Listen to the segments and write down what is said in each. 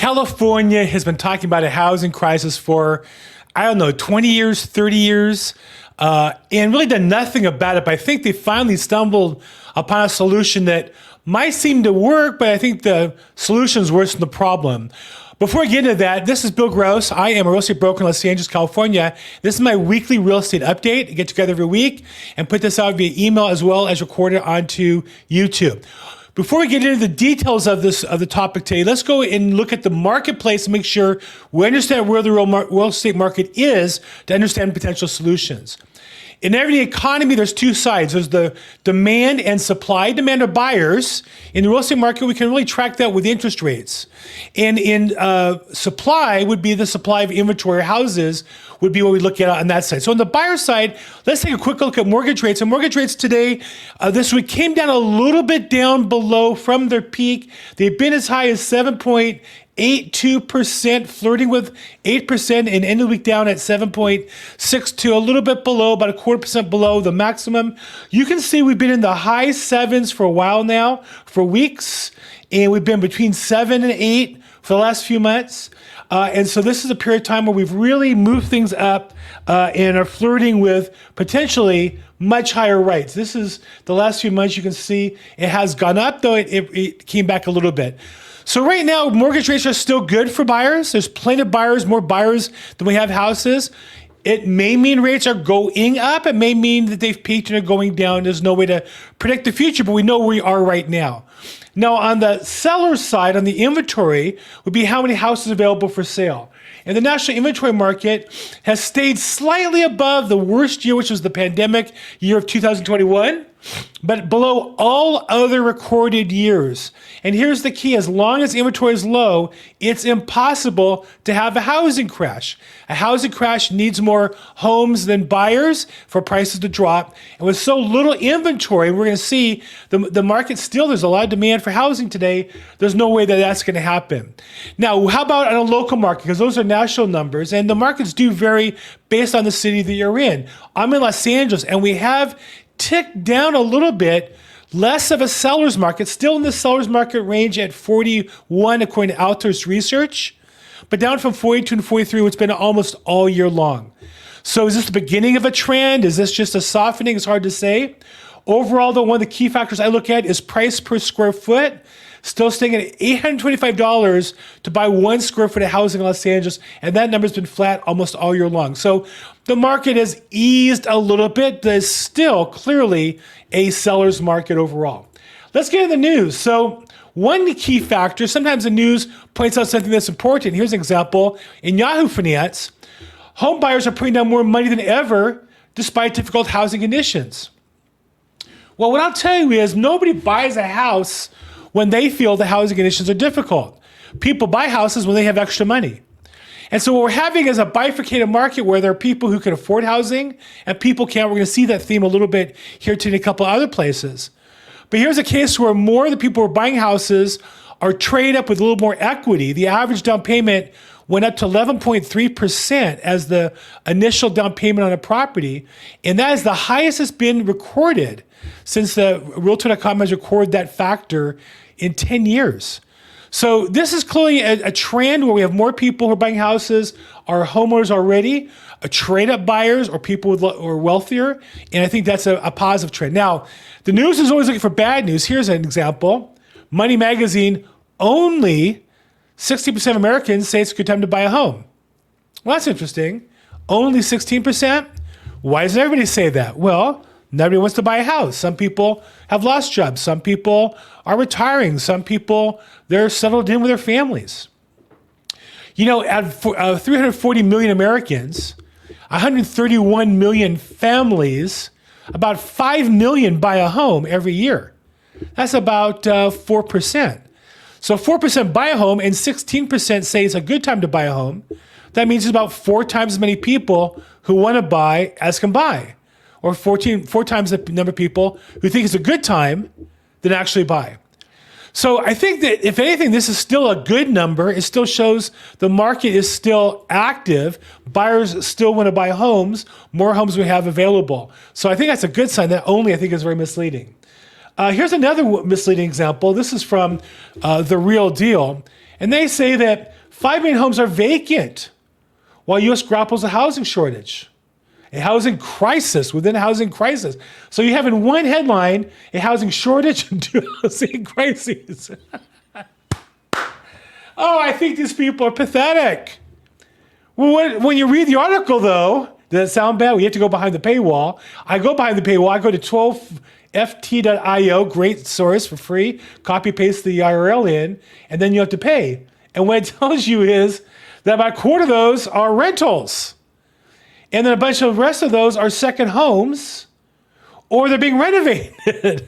California has been talking about a housing crisis for, I don't know, 20 years, 30 years, and really done nothing about it. But I think they finally stumbled upon a solution that might seem to work, but I think the solution is worse than the problem. Before I get into that, this is Bill Gross. I am a real estate broker in Los Angeles, California. This is my weekly real estate update. I get together every week and put this out via email as well as record it onto YouTube. Before we get into the details of the topic today, let's go and look at the marketplace and make sure we understand where the real estate market is to understand potential solutions. In every economy, there's two sides. There's the demand and supply. Demand of buyers. In the real estate market, we can really track that with interest rates. And in supply would be the supply of inventory houses would be what we look at on that side. So on the buyer side, let's take a quick look at mortgage rates. And mortgage rates today, this week came down a little bit down below from their peak. They've been as high as 7.82%, flirting with 8%, and ended the week down at 7.62, a little bit below, about 0.25% below the maximum. You can see we've been in the high sevens for a while now, for weeks, and we've been between 7 and 8 for the last few months. And so this is a period of time where we've really moved things up and are flirting with potentially much higher rates. This is the last few months. You can see it has gone up, though it came back a little bit. So right now, mortgage rates are still good for buyers. There's plenty of buyers, more buyers than we have houses. It may mean rates are going up. It may mean that they've peaked and are going down. There's no way to predict the future, but we know where we are right now. Now, on the seller side, on the inventory, would be how many houses available for sale. And the national inventory market has stayed slightly above the worst year, which was the pandemic year of 2021, but below all other recorded years. And here's the key. As long as inventory is low, it's impossible to have a housing crash. A housing crash needs more homes than buyers for prices to drop. And with so little inventory, we're going to see the market still, there's a lot of demand for housing today. There's no way that that's going to happen. Now, how about on a local market? Because those are national numbers, and the markets do vary based on the city that you're in. I'm in Los Angeles, and we have ticked down a little bit, less of a seller's market, still in the seller's market range at 41 according to Altus research, but down from 42 and 43, which has been almost all year long. So is this the beginning of a trend? Is this just a softening? It's hard to say. Overall, though, one of the key factors I look at is price per square foot. Still staying at $825 to buy 1 square foot of housing in Los Angeles, and that number's been flat almost all year long. So the market has eased a little bit. There's still clearly a seller's market overall. Let's get into the news. So one key factor, sometimes the news points out something that's important. Here's an example. In Yahoo Finance, home buyers are putting down more money than ever despite difficult housing conditions. Well, what I'll tell you is nobody buys a house when they feel the housing conditions are difficult. People buy houses when they have extra money. And so what we're having is a bifurcated market where there are people who can afford housing and people can't. We're going to see that theme a little bit here today in a couple other places. But here's a case where more of the people who are buying houses are traded up with a little more equity. The average down payment went up to 11.3% as the initial down payment on a property. And that is the highest it's been recorded since the Realtor.com has recorded that factor in 10 years. So this is clearly a trend where we have more people who are buying houses, are homeowners already, trade-up buyers, or people who are wealthier. And I think that's a positive trend. Now, the news is always looking for bad news. Here's an example. Money Magazine, only 60% of Americans say it's a good time to buy a home. Well, that's interesting. Only 16%? Why doesn't everybody say that? Well, nobody wants to buy a house. Some people have lost jobs. Some people are retiring. Some people, they're settled in with their families. You know, at 340 million Americans, 131 million families, about 5 million buy a home every year. That's about 4%. So 4% buy a home and 16% say it's a good time to buy a home. That means there's about 4 times as many people who want to buy as can buy, or 4 times the number of people who think it's a good time than actually buy. So I think that if anything, this is still a good number. It still shows the market is still active. Buyers still want to buy homes, more homes we have available. So I think that's a good sign. That only I think is very misleading. Here's another misleading example. This is from The Real Deal. And they say that 5 million homes are vacant while U.S. grapples a housing shortage, a housing crisis within a housing crisis. So you have in one headline a housing shortage and 2 housing crises. Oh, I think these people are pathetic. Well, when you read the article, though, does it sound bad? Well, you have to go behind the paywall. I go behind the paywall. I go to 12ft.io, great source for free. Copy, paste the URL in, and then you have to pay. And what it tells you is that about a quarter of those are rentals. And then a bunch of the rest of those are second homes, or they're being renovated.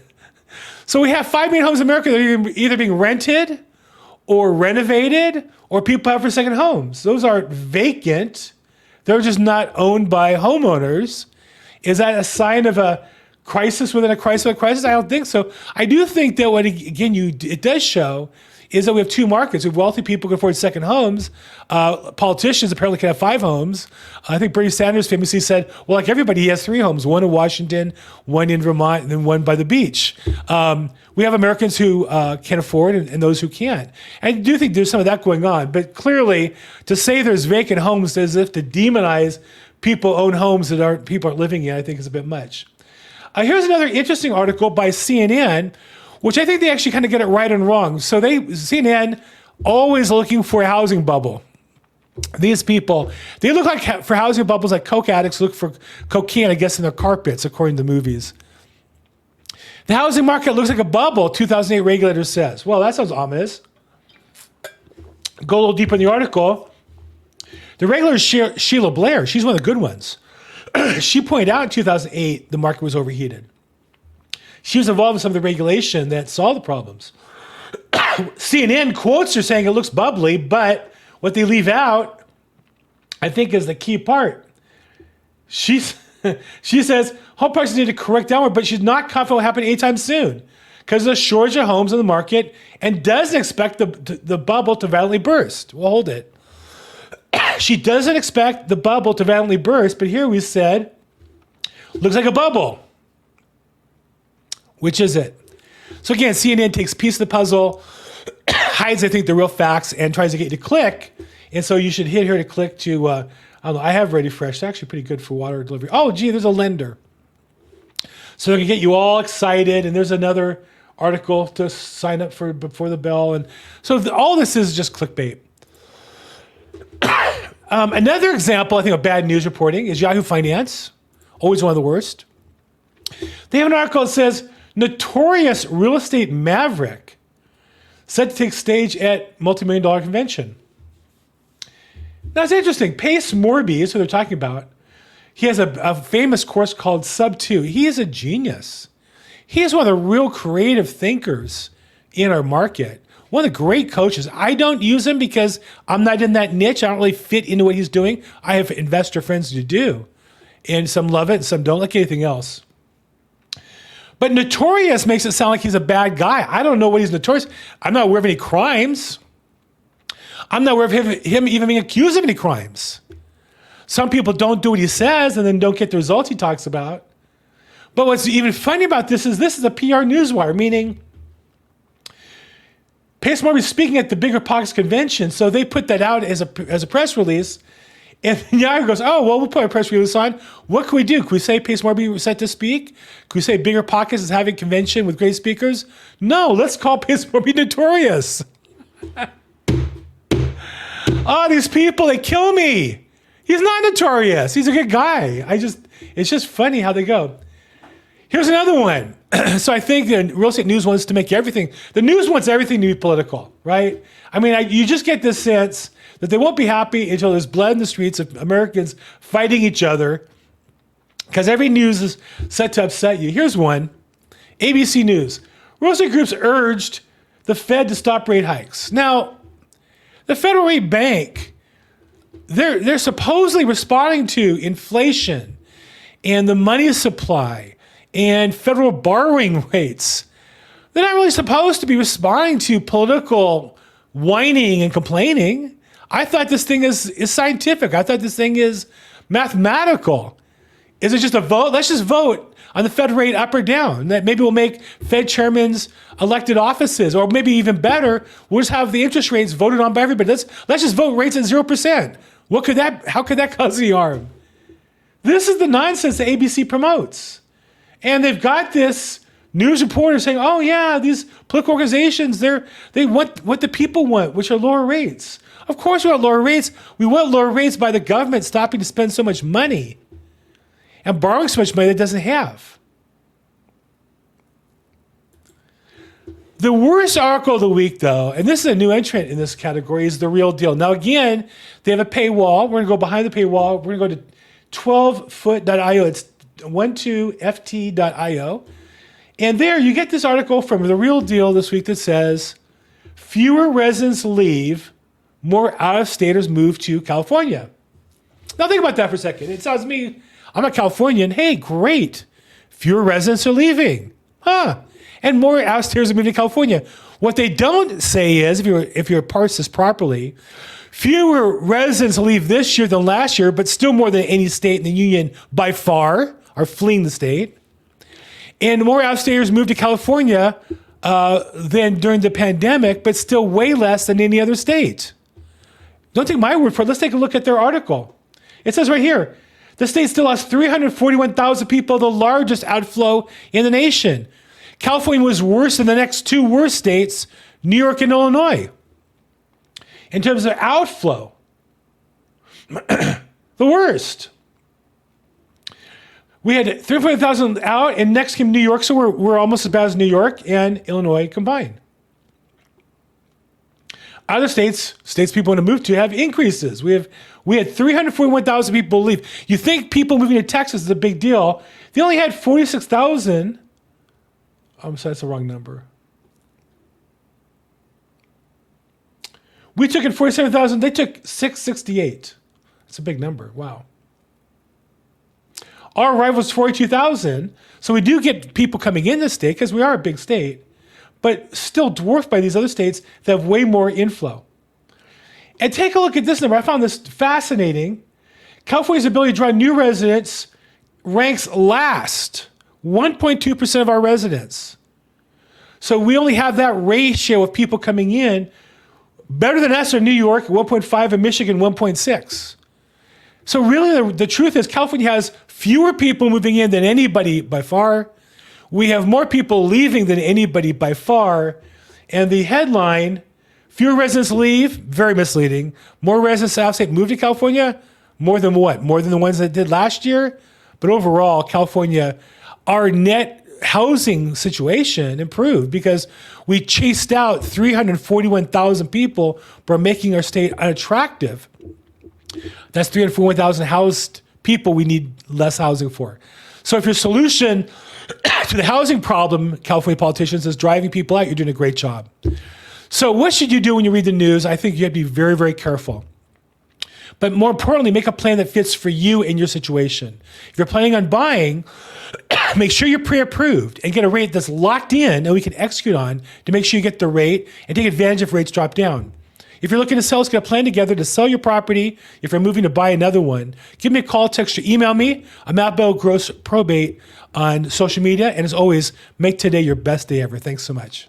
So we have 5 million homes in America that are either being rented or renovated, or people have for second homes. Those aren't vacant. They're just not owned by homeowners. Is that a sign of a crisis within a crisis of a crisis? I don't think so. I do think that what, again, it does show is that we have 2 markets. We have wealthy people who can afford second homes. Politicians apparently can have 5 homes. I think Bernie Sanders famously said, well, like everybody, he has 3 homes, one in Washington, one in Vermont, and then one by the beach. We have Americans who can afford and those who can't. And I do think there's some of that going on. But clearly, to say there's vacant homes as if to demonize people who own homes that people aren't living in, I think is a bit much. Here's another interesting article by CNN, which I think they actually kind of get it right and wrong. So CNN always looking for a housing bubble. These people, they look like, for housing bubbles, like coke addicts look for cocaine, I guess, in their carpets, according to the movies. The housing market looks like a bubble, 2008 regulator says. Well, that sounds ominous. Go a little deeper in the article. The regulator is Sheila Blair. She's one of the good ones. She pointed out in 2008 the market was overheated. She was involved in some of the regulation that solved the problems. CNN quotes her saying it looks bubbly, but what they leave out, I think, is the key part. She says home prices need to correct downward, but she's not confident it will happen anytime soon because there's a shortage of homes in the market and doesn't expect the bubble to violently burst. We'll hold it. She doesn't expect the bubble to violently burst, but here we said, looks like a bubble. Which is it? So again, CNN takes a piece of the puzzle, hides, I think, the real facts, and tries to get you to click. And so you should hit here to click to, I don't know, I have Ready Fresh. It's actually pretty good for water delivery. Oh, gee, there's a lender. So they can get you all excited, and there's another article to sign up for before the bell. And so all this is just clickbait. Another example, I think, of bad news reporting is Yahoo Finance. Always one of the worst. They have an article that says, notorious real estate maverick set to take stage at multi-million-dollar convention. Now, it's interesting. Pace Morby is who they're talking about. He has a famous course called Sub 2. He is a genius. He is one of the real creative thinkers in our market. One of the great coaches. I don't use him because I'm not in that niche. I don't really fit into what he's doing. I have investor friends who do. And some love it and some don't, like anything else. But notorious makes it sound like he's a bad guy. I don't know what he's notorious. I'm not aware of any crimes. I'm not aware of him even being accused of any crimes. Some people don't do what he says and then don't get the results he talks about. But what's even funny about this is a PR newswire, meaning Pace Morby is speaking at the Bigger Pockets convention, so they put that out as a press release. And Yahoo goes, oh, well, we'll put a press release on. What can we do? Can we say Pace Morby was set to speak? Can we say Bigger Pockets is having a convention with great speakers? No, let's call Pace Morby notorious. Oh, these people, they kill me. He's not notorious. He's a good guy. It's just funny how they go. Here's another one. So I think the real estate news wants to make everything, the news wants everything to be political, right? I mean, you just get this sense that they won't be happy until there's blood in the streets of Americans fighting each other because every news is set to upset you. Here's one. ABC News. Real estate groups urged the Fed to stop rate hikes. Now, the Federal Reserve Bank, they're supposedly responding to inflation and the money supply and federal borrowing rates. They're not really supposed to be responding to political whining and complaining. I thought this thing is scientific. I thought this thing is mathematical. Is it just a vote? Let's just vote on the Fed rate up or down. That maybe we'll make Fed chairmen's elected offices, or maybe even better, we'll just have the interest rates voted on by everybody. Let's just vote rates at 0%. How could that cause any harm? This is the nonsense that ABC promotes. And they've got this news reporter saying, oh yeah, these political organizations, they want what the people want, which are lower rates. Of course we want lower rates. We want lower rates by the government stopping to spend so much money and borrowing so much money that it doesn't have. The worst article of the week, though, and this is a new entrant in this category, is The Real Deal. Now, again, they have a paywall. We're going to go behind the paywall. We're going to go to 12foot.io. It's 12ft.io. And there you get this article from The Real Deal this week that says, fewer residents leave, more out-of-staters move to California. Now think about that for a second. It sounds to me, I'm a Californian. Hey, great. Fewer residents are leaving. Huh. And more out-of-staters are moving to California. What they don't say is, if you parse this properly, fewer residents leave this year than last year, but still more than any state in the union by far are fleeing the state. And more out-of-staters moved to California than during the pandemic, but still way less than any other state. Don't take my word for it. Let's take a look at their article. It says right here, the state still lost 341,000 people, the largest outflow in the nation. California was worse than the next two worst states, New York and Illinois. In terms of outflow, the worst. We had 340,000 out, and next came New York, so we're almost as bad as New York and Illinois combined. Other states people want to move to have increases. We had 341,000 people leave. You think people moving to Texas is a big deal. They only had 46,000. I'm sorry, that's the wrong number. We took in 47,000. They took 668. That's a big number. Wow. Our arrival was 42,000. So we do get people coming in this state because we are a big state, but still dwarfed by these other states that have way more inflow. And take a look at this number. I found this fascinating. California's ability to draw new residents ranks last, 1.2% of our residents. So we only have that ratio of people coming in. Better than us are New York, 1.5, and Michigan, 1.6. So really the truth is California has fewer people moving in than anybody by far. We have more people leaving than anybody by far. And the headline, fewer residents leave, very misleading. More residents out of state move to California, more than what? More than the ones that did last year? But overall, California, our net housing situation improved because we chased out 341,000 people by making our state unattractive. That's 341,000 housed people we need less housing for. So if your solution to the housing problem, California politicians, is driving people out, you're doing a great job. So what should you do when you read the news? I think you have to be very, very careful. But more importantly, make a plan that fits for you and your situation. If you're planning on buying, make sure you're pre-approved and get a rate that's locked in and we can execute on to make sure you get the rate and take advantage if rates drop down. If you're looking to sell, let's get a plan together to sell your property. If you're moving to buy another one, give me a call, text, or email me. I'm at LAProbate on social media. And as always, make today your best day ever. Thanks so much.